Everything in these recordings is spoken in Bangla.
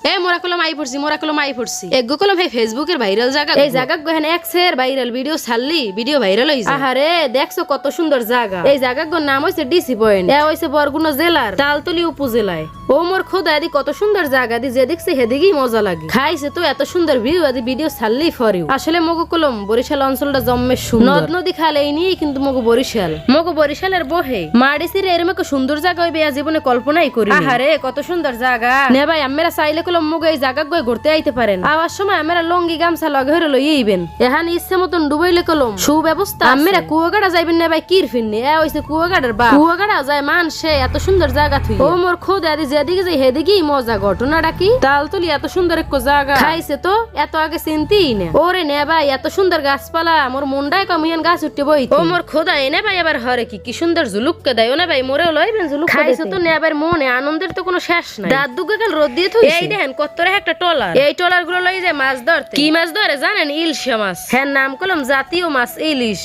এ মোরা কলম আই পড়ছি এগো কলম হে ফেসবুকের ভাইরাল জায়গা এই জায়গা গহেন এক্সের ভাইরাল ভিডিও ছাড়লি ভিডিও ভাইরাল হইছে আহারে দেখছো কত সুন্দর জায়গা এই জায়গা গো নাম হইছে ডিসি পয়েন্ট এ হইছে বরগুনা জেলার তালতলি উপজেলায় ও মোর খোদা এদি কত সুন্দর জায়গা দি যে দেখছে হেদিকেই মজা লাগে খাইছে তো এত সুন্দর ভিউ এদি ভিডিও ছাড়লি ফরিও আসলে মগো কলম বরিশাল অঞ্চলটা জম্মে সুন্দর নদ নদী খালে এই নিয়ে কিন্তু মগো বরিশালের বহে মাডিসিরে এরকম একটা সুন্দর জায়গা হইবে জীবনে কল্পনাই করি আহারে কত সুন্দর জায়গা নে ভাই আমরা চাইলে কলম মগো এই জায়গা গয় ঘুরতে আইতে পারেন আওয়ার সময় আমরা লঙ্গি গামছা লগে হরে লই আইবেন এহান ইচ্ছে মতন ডুবাইলে কলম সুব্যবস্থা আমরা কুয়াগাড়া যাইবেন না ভাই কির ফিননি এ হইছে কুয়াগাড়ার বা কুয়াগাড়া যায় মানসে এত সুন্দর জায়গা থুই ও মোর খোদা দি যেদিকে যাই হেদিকেই মজা ঘটনাটা কি তালতলি এত সুন্দর এক জায়গা খাইছে তো এত আগে চিন্তিই না ওরে নে ভাই এত সুন্দর গাছপালা মোর মুন্ডায় কমিয়ান গাছ উঠতে বই ও মোর খোদা এনে ভাই আবার হরে কি সুন্দর জুলুককে দেয় না ভাই মোরে লইবেন জুলুক খাইছে তো নে আবার মনে আনন্দের তো কোনো শেষ নাই দাঁত দুগে কাল রোদ দিয়ে থইছে এই দেখেন কতরে একটা টলার এই টলার গুলো লই যায় মাছ ধরতে কি মাছ ধরে জানেন ইলশা মাছ হ্যাঁ নাম কলম জাতীয় মাছ ইলিশ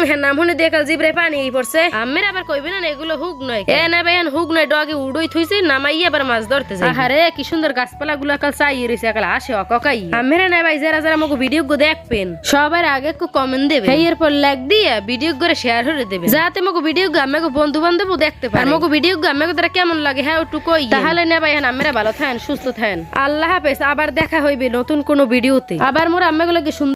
হ্যাঁ নাম হনে দেখাল জিবরে পানি পড়ছে আমের আবার কইবেন না এগুলো হুক নয় এ না ভাই হুক নয় ডগে উড়ই থইছে নামাই আবার মাছ ধরতে যায় আরে কি সুন্দর গাছপালা গুলো কাল চাই রইছে কাল আসে অকাই আমের না ভাই যারা যারা মগো ভিডিও গো দেখবেন সবার আগে কো কমেন্ট দেবে এরপর লাইক দিয়ে ভিডিও করে শেয়ার করে দেবে যাতে মগো ভিডিও গো আমাগো বন্ধু বান্ধব দেখতে পারে আর মগো ভিডিও গো আমাগো তারা কেমন লাগে হ্যাঁ একটু কই তাহলে না ভাই আমরা ভালো থাকেন সুস্থ থাকেন আল্লাহ হাফেজ আবার দেখা হইবে নতুন কোন ভিডিওতে আবার মোর আমাগো লাগে